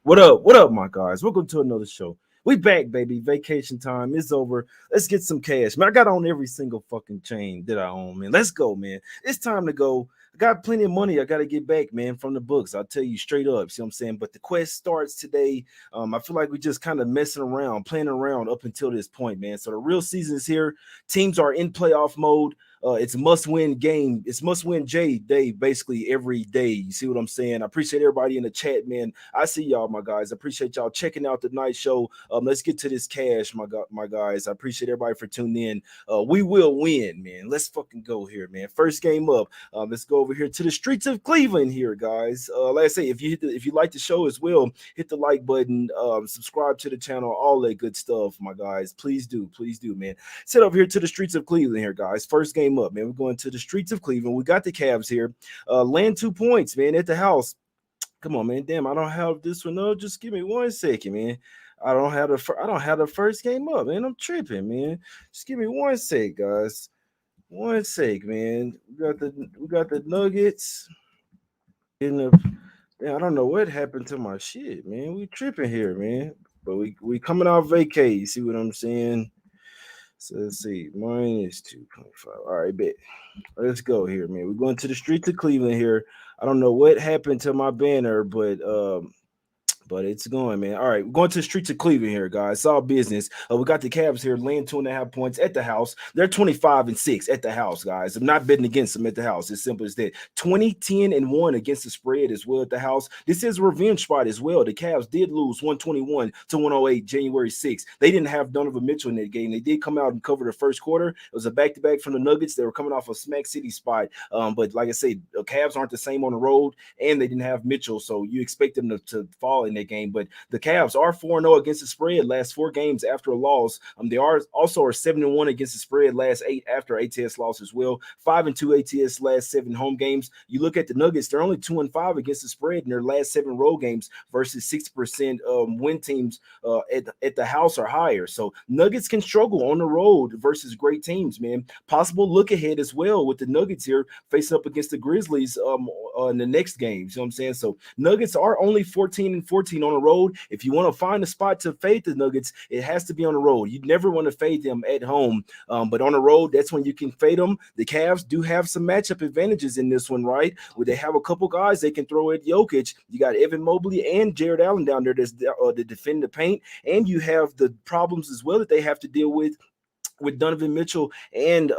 What up? What up, my guys? Welcome to another show. We back, baby. Vacation time is over. Let's get some cash, man. I got on every single fucking chain that I own, man. Let's go, man. It's time to go. I got plenty of money. I got to get back, man, from the books. I'll tell you straight up. See what I'm saying? But the quest starts today. I feel like we just kind of messing around, playing around up until this point, man. So the real season is here. Teams are in playoff mode. It's a must-win game. It's must-win day basically every day. You see what I'm saying? I appreciate everybody in the chat, man. I see y'all, my guys. I appreciate y'all checking out the night show. Let's get to this cash, my guys. I appreciate everybody for tuning in. We will win, man. Let's fucking go here, man. First game up. Let's go over here to the streets of Cleveland here, guys. Like I say, if you like the show as well, hit the like button, subscribe to the channel, all that good stuff, my guys. Please do, man. Sit over here to the streets of Cleveland here, guys. First game up, man. We're going to the streets of Cleveland. We got the Cavs here. Land 2 points, man, at the house. Come on, man. Damn, I don't have this one. No, just give me 1 second, man. I don't have the first game up, man. I'm tripping, man. Just give me 1 sec, guys. 1 sec, man. We got the Nuggets in the. Damn, I don't know what happened to my shit, man. We tripping here, man. But we coming out vacay. You see what I'm saying? So let's see, minus 2.5. All right, bet. Let's go here, man. We're going to the streets of Cleveland here. I don't know what happened to my banner, but it's going, man. All right, we're going to the streets of Cleveland here, guys. It's all business. We got the Cavs here laying 2.5 points at the house. They're 25-6 at the house, guys. I'm not betting against them at the house. It's simple as that. 20-10-1 against the spread as well at the house. This is a revenge spot as well. The Cavs did lose 121-108 January 6th. They didn't have Donovan Mitchell in that game. They did come out and cover the first quarter. It was a back-to-back from the Nuggets. They were coming off a Smack City spot. But like I said, the Cavs aren't the same on the road, and they didn't have Mitchell, so you expect them to fall in that game. But the Cavs are 4-0 against the spread last 4 games after a loss. They are 7-1 against the spread last 8 after ATS loss as well. 5-2 ATS last 7 home games. You look at the Nuggets, they're only 2-5 against the spread in their last 7 road games versus 6% win teams at the house or higher. So Nuggets can struggle on the road versus great teams, man. Possible look ahead as well with the Nuggets here facing up against the Grizzlies in the next game. You know what I'm saying? So Nuggets are only 14-14 on the road. If you want to find a spot to fade the Nuggets, it has to be on the road. You never want to fade them at home, but on the road, that's when you can fade them. The Cavs do have some matchup advantages in this one, right? Where they have a couple guys they can throw at Jokic. You got Evan Mobley and Jared Allen down there that's to defend the paint, and you have the problems as well that they have to deal with Donovan Mitchell and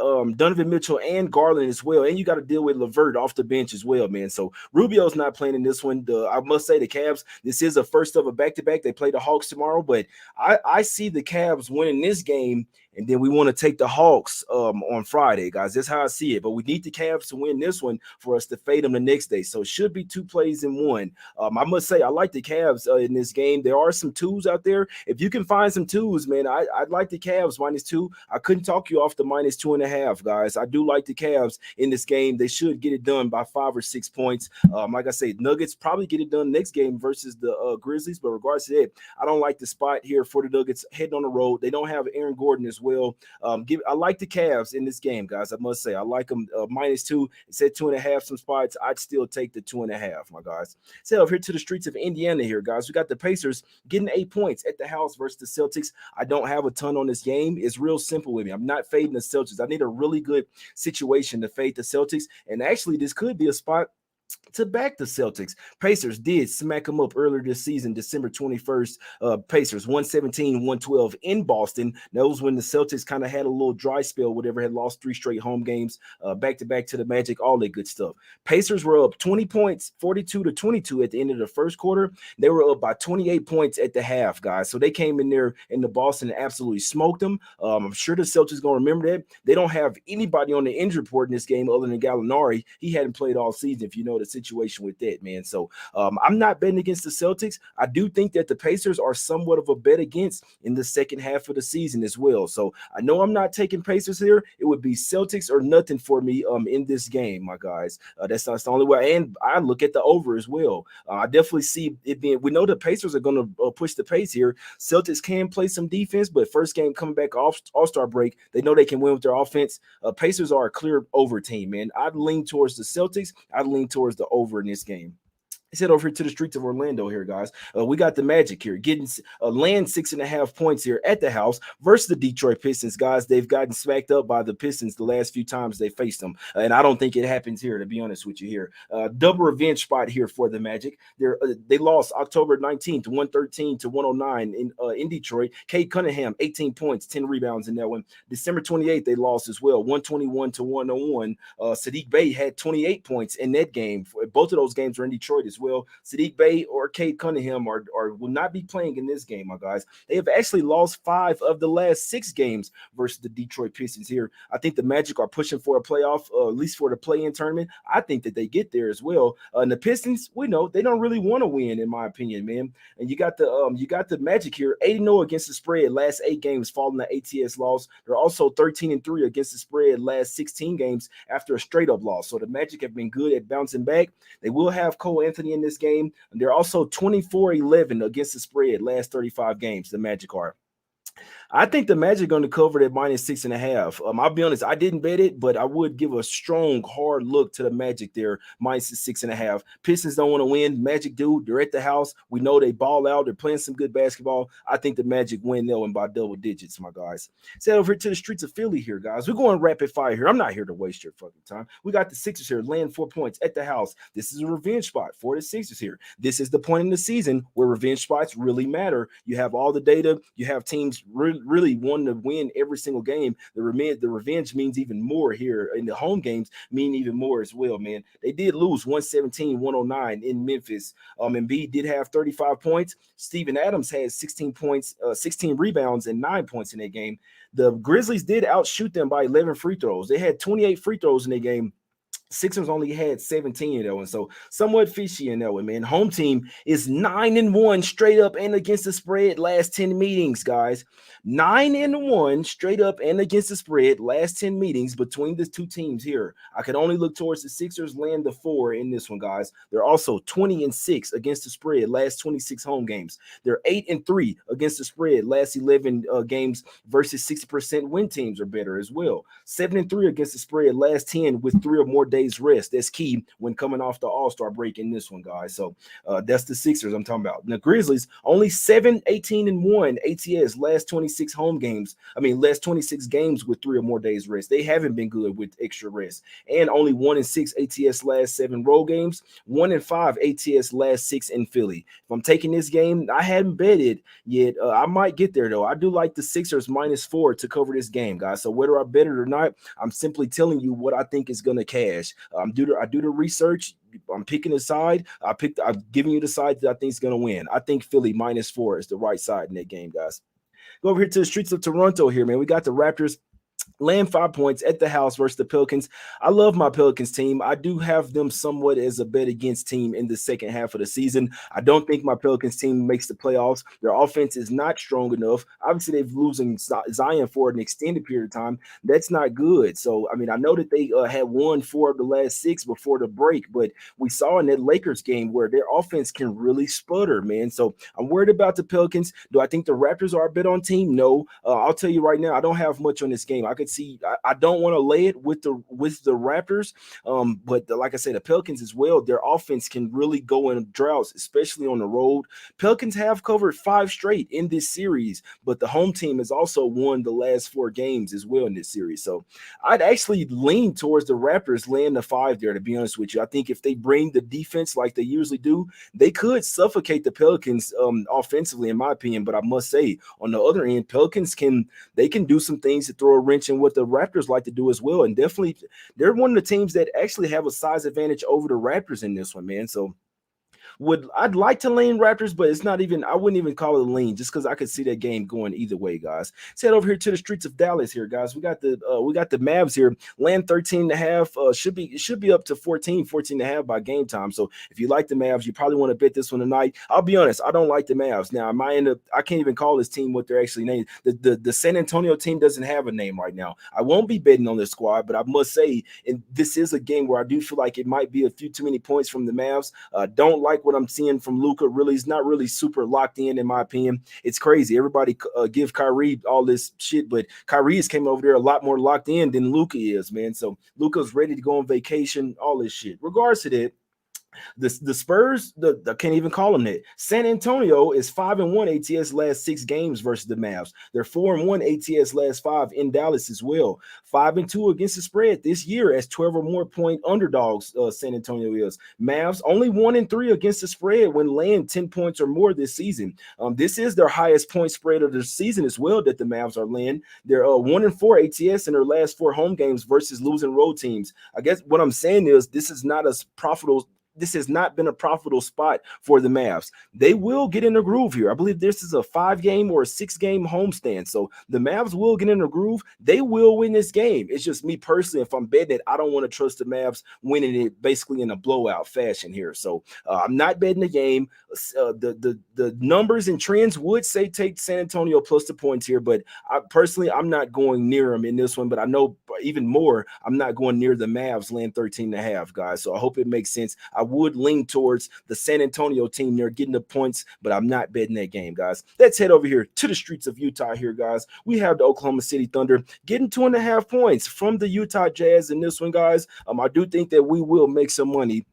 Garland as well. And you got to deal with LeVert off the bench as well, man. So Rubio's not playing in this one. I must say the Cavs, this is a first of a back-to-back. They play the Hawks tomorrow, but I see the Cavs winning this game, and then we want to take the Hawks on Friday, guys. That's how I see it. But we need the Cavs to win this one for us to fade them the next day. So it should be 2 plays in one. I must say I like the Cavs in this game. There are some twos out there. If you can find some twos, man, I'd like the Cavs -2. I couldn't talk you off the -2.5, guys. I do like the Cavs in this game. They should get it done by 5 or 6 points. Like I said, Nuggets probably get it done next game versus the Grizzlies. But regardless of that, I don't like the spot here for the Nuggets heading on the road. They don't have Aaron Gordon as well. I like the Cavs in this game, guys. I must say I like them -2. It said 2.5 some spots. I'd still take the 2.5, my guys. So up here to the streets of Indiana here, guys. We got the Pacers getting 8 points at the house versus the Celtics. I don't have a ton on this game. It's real simple with me. I'm not fading the Celtics. I need a really good situation to fade the Celtics. And actually, this could be a spot to back the Celtics. Pacers did smack them up earlier this season, December 21st. Pacers 117-112 in Boston. That was when the Celtics kind of had a little dry spell, whatever, had lost 3 straight home games, back-to-back to the Magic, all that good stuff. Pacers were up 20 points, 42-22 at the end of the first quarter. They were up by 28 points at the half, guys. So they came in there in the Boston and absolutely smoked them. I'm sure the Celtics going to remember that. They don't have anybody on the injury report in this game other than Gallinari. He hadn't played all season, if you know the situation with that, man. So I'm not betting against the Celtics. I do think that the Pacers are somewhat of a bet against in the second half of the season as well. So I know I'm not taking Pacers here. It would be Celtics or nothing for me in this game, my guys. That's not the only way. And I look at the over as well. I definitely see it being, we know the Pacers are going to push the pace here. Celtics can play some defense, but first game coming back off All-Star break, they know they can win with their offense. Pacers are a clear over team, man. I'd lean towards the Celtics. I'd lean towards the over in this game. Let's head over here to the streets of Orlando here, guys. We got the Magic here getting land 6.5 points here at the house versus the Detroit Pistons, guys. They've gotten smacked up by the Pistons the last few times they faced them, and I don't think it happens here, to be honest with you here. Double revenge spot here for the Magic. They lost October 19th, 113 to 109 in Detroit. Cade Cunningham, 18 points, 10 rebounds in that one. December 28th, they lost as well, 121 to 101. Sadiq Bey had 28 points in that game. Both of those games are in Detroit as well. Sadiq Bey or Cade Cunningham will not be playing in this game, my guys. They have actually lost 5 of the last 6 games versus the Detroit Pistons here. I think the Magic are pushing for a playoff, at least for the play-in tournament. I think that they get there as well. And the Pistons, we know they don't really want to win, in my opinion, man. And you got the Magic here, 8-0 against the spread, last 8 games following the ATS loss. They're also 13-3 against the spread, last 16 games after a straight-up loss. So the Magic have been good at bouncing back. They will have Cole Anthony in this game. And they're also 24-11 against the spread, last 35 games. The Magic are. I think the Magic going to cover that -6.5. I'll be honest, I didn't bet it, but I would give a strong, hard look to the Magic there, -6.5. Pistons don't want to win. Magic do. They're at the house. We know they ball out. They're playing some good basketball. I think the Magic win that one by double digits, my guys. Let's head over to the streets of Philly here, guys. We're going rapid fire here. I'm not here to waste your fucking time. We got the Sixers here, laying 4 points at the house. This is a revenge spot for the Sixers here. This is the point in the season where revenge spots really matter. You have all the data. You have teams really wanting to win every single game. The revenge means even more here, and the home games mean even more as well, man. They did lose 117-109 in Memphis. Embiid did have 35 points. Steven Adams had 16 points, 16 rebounds, and 9 points in that game. The Grizzlies did outshoot them by 11 free throws. They had 28 free throws in that game. Sixers only had 17 in that one, so somewhat fishy in that one, man. Home team is 9-1 straight up and against the spread last 10 meetings, guys. 9-1 straight up and against the spread last 10 meetings between the two teams here. I can only look towards the Sixers land the 4 in this one, guys. They're also 20-6 against the spread last 26 home games. They're 8-3 against the spread last 11 games versus 60% win teams are better as well. 7-3 against the spread last 10 with 3 or more days rest. That's key when coming off the All-Star break in this one, guys. So that's the Sixers I'm talking about. The Grizzlies only 7-18-1 ATS last 26 home games. Last 26 games with 3 or more days rest. They haven't been good with extra rest. And only 1-6 ATS last 7 road games. 1-5 ATS last 6 in Philly. If I'm taking this game, I hadn't bet it yet. I might get there though. I do like the Sixers -4 to cover this game, guys. So whether I bet it or not, I'm simply telling you what I think is going to cash. I do the research. I'm picking a side. I'm giving you the side that I think is going to win. I think Philly -4 is the right side in that game, guys. Go over here to the streets of Toronto here, man. We got the Raptors laying 5 points at the house versus the Pelicans. I love my Pelicans team. I do have them somewhat as a bet against team in the second half of the season. I don't think my Pelicans team makes the playoffs. Their offense is not strong enough. Obviously, they've losing Zion for an extended period of time. That's not good. So, I know that they had won 4 of the last 6 before the break, but we saw in that Lakers game where their offense can really sputter, man. So I'm worried about the Pelicans. Do I think the Raptors are a bet on team? No. I'll tell you right now, I don't have much on this game. I could see I don't want to lay it with the Raptors, but like I said, the Pelicans as well. Their offense can really go in droughts, especially on the road. Pelicans have covered 5 straight in this series, but the home team has also won the last 4 games as well in this series. So I'd actually lean towards the Raptors laying the 5 there. To be honest with you, I think if they bring the defense like they usually do, they could suffocate the Pelicans offensively, in my opinion. But I must say, on the other end, Pelicans can do some things to throw a wrench in what the Raptors like to do as well. And definitely they're one of the teams that actually have a size advantage over the Raptors in this one, man. So I'd like to lean Raptors, but it's not even, I wouldn't even call it a lean just because I could see that game going either way, guys. Let's head over here to the streets of Dallas here, guys. We got the Mavs here, land 13.5, should be up to 14.5 by game time. So if you like the Mavs, you probably want to bet this one tonight. I'll be honest, I don't like the Mavs. Now, I can't even call this team what they're actually named. The San Antonio team doesn't have a name right now. I won't be betting on this squad, but I must say, this is a game where I do feel like it might be a few too many points from the Mavs. Don't like what I'm seeing from Luka. Really, he's not really super locked in my opinion. It's crazy. Everybody give Kyrie all this shit, but Kyrie has came over there a lot more locked in than Luka is, man. So Luka's ready to go on vacation, all this shit. Regards to that, The Spurs, I can't even call them that. San Antonio is 5-1 ATS last 6 games versus the Mavs. They're 4-1 ATS last 5 in Dallas as well. 5-2 against the spread this year as 12 or more point underdogs. San Antonio is. Mavs only 1-3 against the spread when laying 10 points or more this season. This is their highest point spread of the season as well that the Mavs are laying. They're 1-4 ATS in their last 4 home games versus losing road teams. I guess what I'm saying is this is not as profitable. This has not been a profitable spot for the Mavs. They will get in the groove here. I believe this is a 5-game or a 6-game homestand. So the Mavs will get in the groove. They will win this game. It's just me personally, if I'm betting it, I don't want to trust the Mavs winning it basically in a blowout fashion here. So I'm not betting the game. The numbers and trends would say take San Antonio plus the points here, but I'm not going near them in this one. But I know even more, I'm not going near the Mavs laying 13.5, guys. So I hope it makes sense. I would lean towards the San Antonio team there getting the points, but I'm not betting that game, guys. Let's head over here to the streets of Utah here, guys. We have the Oklahoma City Thunder getting 2.5 points from the Utah Jazz in this one, guys. I do think that we will make some money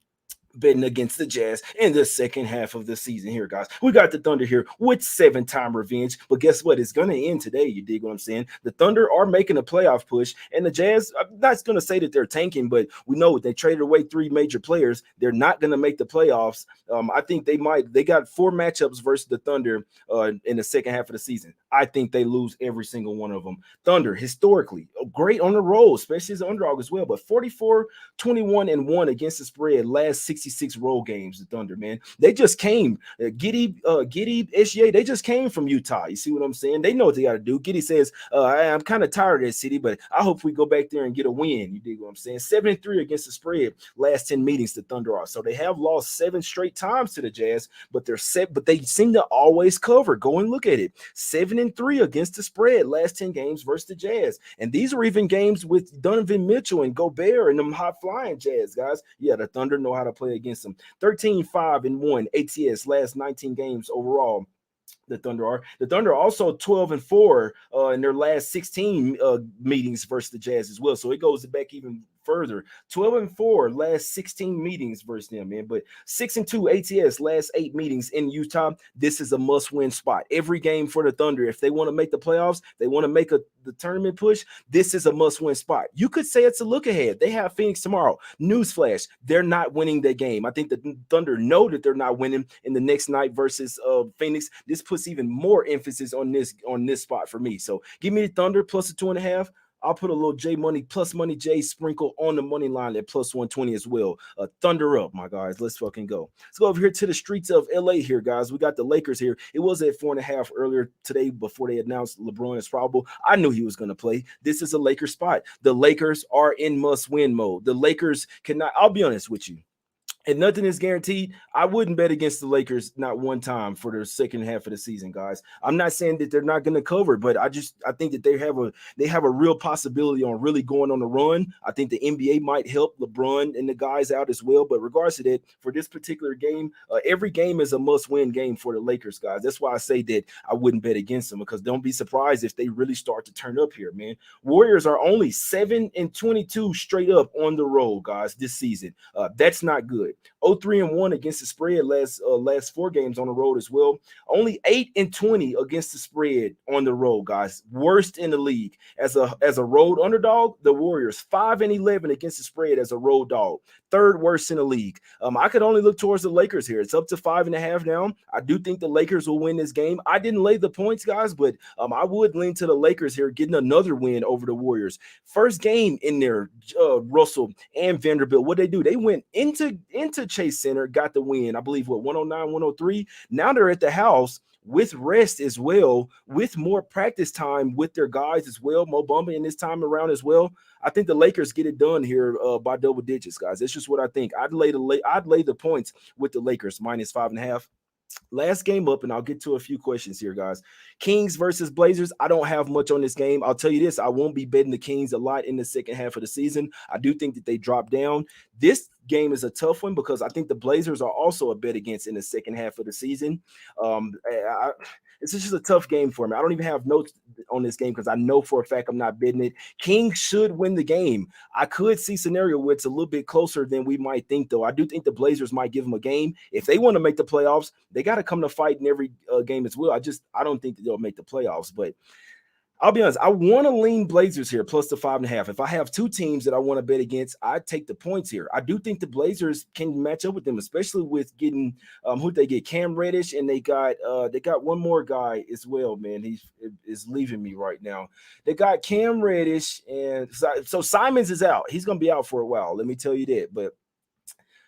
betting against the Jazz in the second half of the season here, guys. We got the Thunder here with 7-time revenge, but guess what? It's going to end today. You dig what I'm saying? The Thunder are making a playoff push, and the Jazz, I'm not going to say that they're tanking, but we know they traded away 3 major players. They're not going to make the playoffs. I think they might. They got 4 matchups versus the Thunder in the second half of the season. I think they lose every single one of them. Thunder, historically, great on the road, especially as an underdog as well, but 44-21-1 against the spread last 66 road games. The Thunder, man, they just came. Giddy, SGA, they just came from Utah. You see what I'm saying? They know what they got to do. Giddy says, I'm kind of tired of that city, but I hope we go back there and get a win. You dig what I'm saying? 7-3 against the spread last 10 meetings the Thunder are. So they have lost 7 straight times to the Jazz, but they seem to always cover. Go and look at it. 7-3 against the spread last 10 games versus the Jazz. And these are even games with Donovan Mitchell and Gobert and them hot flying Jazz, guys. Yeah, the Thunder know how to play against them. 13-5-1 ATS last 19 games overall. The Thunder are. The Thunder are also 12-4 in their last 16 meetings versus the Jazz as well. So it goes back even further. 12-4 last 16 meetings versus them, man. But 6-2 ATS last 8 meetings in Utah. This is a must-win spot. Every game for the Thunder, if they want to make the playoffs, they want to make the tournament push, this is a must-win spot. You could say it's a look ahead. They have Phoenix tomorrow. Newsflash, they're not winning that game. I think the Thunder know that they're not winning in the next night versus Phoenix. This puts even more emphasis on this spot for me. So give me the Thunder plus a 2.5. I'll put a little J Money plus Money J sprinkle on the money line at plus 120 as well. Thunder up, my guys. Let's fucking go. Let's go over here to the streets of LA here, guys. We got the Lakers here. It was at 4.5 earlier today before they announced LeBron is probable. I knew he was going to play. This is a Lakers spot. The Lakers are in must-win mode. The Lakers cannot, I'll be honest with you, and nothing is guaranteed. I wouldn't bet against the Lakers not one time for the second half of the season, guys. I'm not saying that they're not going to cover, but I think that they have a real possibility on really going on a run. I think the NBA might help LeBron and the guys out as well. But regardless of that, for this particular game, every game is a must-win game for the Lakers, guys. That's why I say that I wouldn't bet against them, because don't be surprised if they really start to turn up here, man. Warriors are only 7-22 straight up on the road, guys, this season. That's not good. 0-3-1 against the spread last 4 games on the road as well. Only 8-20 against the spread on the road, guys. Worst in the league as a road underdog. The Warriors 5-11 against the spread as a road dog. 3rd worst in the league. I could only look towards the Lakers here. It's up to 5.5 now. I do think the Lakers will win this game. I didn't lay the points, guys, but I would lean to the Lakers here, getting another win over the Warriors. First game in there, Russell and Vanderbilt. What they do? They went into Chase Center, got the win. I believe 109-103. Now they're at the house with rest as well, with more practice time with their guys as well. Mo Bamba in this time around as well. I think the Lakers get it done here by double digits, guys. That's just what I think. I'd lay the points with the Lakers minus 5.5. Last game up, and I'll get to a few questions here, guys. Kings versus Blazers. I don't have much on this game. I'll tell you this, I won't be betting the Kings a lot in the second half of the season. I do think that they drop down. This game is a tough one because I think the Blazers are also a bet against in the second half of the season. It's just a tough game for me. I don't even have notes on this game because I know for a fact I'm not betting it. Kings should win the game. I could see scenario where it's a little bit closer than we might think, though. I do think the Blazers might give them a game. If they want to make the playoffs, they got to come to fight in every game as well. I don't think that they'll make the playoffs, but I'll be honest. I want to lean Blazers here plus the 5.5. If I have two teams that I want to bet against, I take the points here. I do think the Blazers can match up with them, especially with getting who they get, Cam Reddish, and they got one more guy as well. Man, he is leaving me right now. They got Cam Reddish, and so Simons is out. He's gonna be out for a while. Let me tell you that. But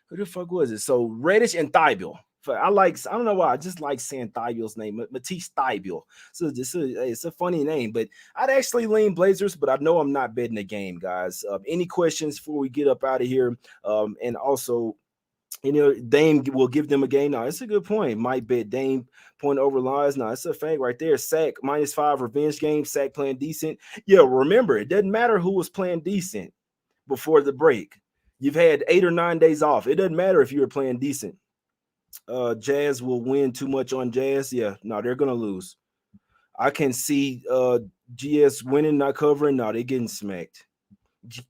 who the fuck was it? So Reddish and Thibault. I don't know why. I just like saying Thibault's name, Matisse Thybulle. So it's a funny name, but I'd actually lean Blazers, but I know I'm not betting the game, guys. Any questions before we get up out of here? And also, Dame will give them a game. No, it's a good point. Might bet Dame point over lies. No, it's a fake right there. Sack -5 revenge game. Sack playing decent. Yeah, remember, it doesn't matter who was playing decent before the break. You've had 8 or 9 days off. It doesn't matter if you were playing decent. Jazz will win too much on Jazz. Yeah, no, they're gonna lose. I can see GS winning, not covering. No, they're getting smacked.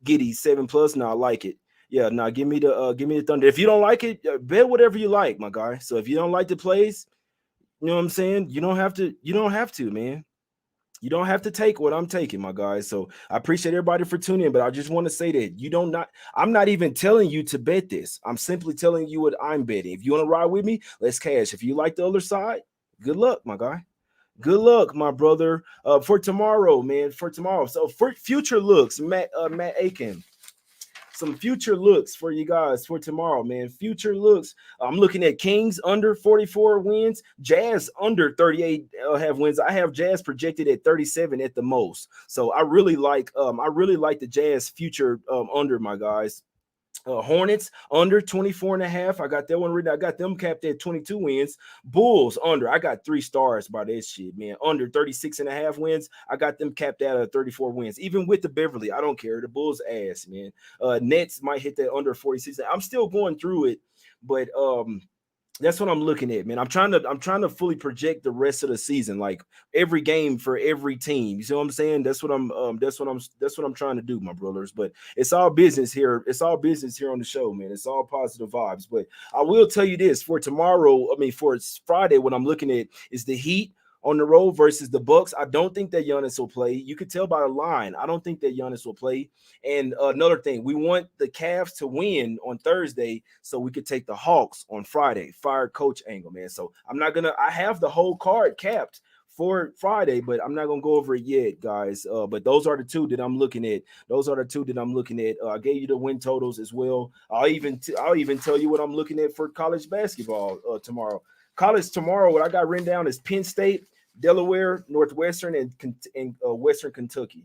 Giddy 7+. No, I like it. Yeah, no, give me the Thunder. If you don't like it, bet whatever you like, my guy. So if you don't like the plays, you know what I'm saying? You don't have to, man. You don't have to take what I'm taking, my guys. So I appreciate everybody for tuning in, but I just want to say that I'm not even telling you to bet this. I'm simply telling you what I'm betting. If you want to ride with me, let's cash. If you like the other side, good luck, my guy. Good luck, my brother. For tomorrow, man. For tomorrow. So for future looks, Matt Aiken. Some future looks for you guys for tomorrow, man. Future looks. I'm looking at Kings under 44 wins, Jazz under 38 have wins. I have Jazz projected at 37 at the most. So I really like the Jazz future under, my guys. Hornets under 24.5. I got that one written. I got them capped at 22 wins. Bulls under. I got 3 stars by that shit, man. Under 36.5 wins. I got them capped out at 34 wins. Even with the Beverly, I don't care. The Bulls ass, man. Nets might hit that under 46. I'm still going through it, but that's what I'm looking at, man. I'm trying to fully project the rest of the season, like every game for every team. You see what I'm saying? That's what I'm trying to do, my brothers. But it's all business here. It's all business here on the show, man. It's all positive vibes. But I will tell you this: for tomorrow, for Friday, what I'm looking at is the Heat on the road versus the Bucks. I don't think that Giannis will play. You could tell by the line. I don't think that Giannis will play. And another thing, we want the Cavs to win on Thursday so we could take the Hawks on Friday. Fire coach angle, man. So I have the whole card capped for Friday, but I'm not gonna go over it yet, guys. But those are the two that I'm looking at. I gave you the win totals as well. I'll even tell you what I'm looking at for college basketball tomorrow. College tomorrow, what I got written down is Penn State, Delaware, Northwestern, and Western Kentucky.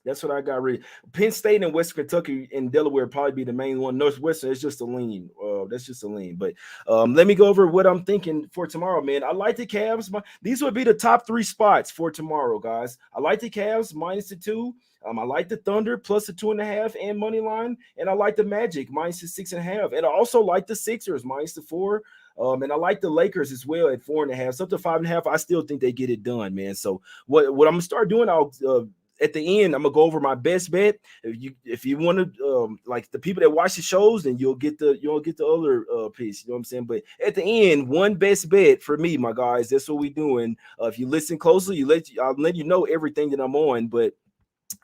That's what I got ready. Penn State and Western Kentucky and Delaware probably be the main one. Northwestern is just a lean. That's just a lean. But let me go over what I'm thinking for tomorrow, man. I like the Cavs. These would be the top 3 spots for tomorrow, guys. I like the Cavs -2. I like the Thunder plus the 2.5 and money line, and I like the Magic -6.5, and I also like the Sixers -4. And I like the Lakers as well at 4.5, so up to 5.5. I still think they get it done, man. So what I'm gonna start doing, at the end, I'm gonna go over my best bet. If you want to, like the people that watch the shows, then you'll get the other piece. You know what I'm saying? But at the end, one best bet for me, my guys. That's what we're doing. If you listen closely, I'll let you know everything that I'm on, but.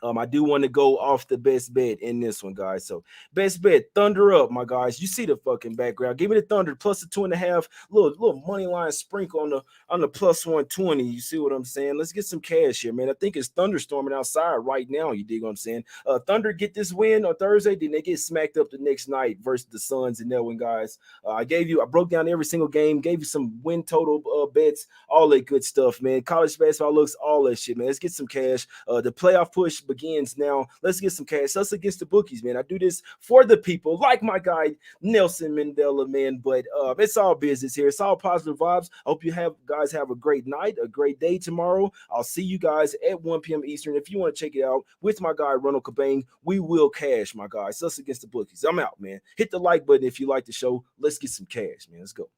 I do want to go off the best bet in this one, guys. So best bet, Thunder up, my guys. You see the fucking background. Give me the Thunder plus the 2.5. Little money line sprinkle on the plus 120. You see what I'm saying? Let's get some cash here, man. I think it's thunderstorming outside right now. You dig what I'm saying? Thunder get this win on Thursday, then they get smacked up the next night versus the Suns and that one, guys. I broke down every single game, gave you some win total bets, all that good stuff, man. College basketball looks, all that shit, man. Let's get some cash. The playoff push begins now. Let's get some cash. Us Against the Bookies, man. I do this for the people, like my guy Nelson Mandela, man. But it's all business here. It's all positive vibes. I hope you guys have a great night, a great day tomorrow. I'll see you guys at 1 p.m. Eastern. If you want to check it out with my guy Ronald Cabane, we will cash, my guys. Us Against the Bookies. I'm out, man. Hit the like button if you like the show. Let's get some cash, man. Let's go.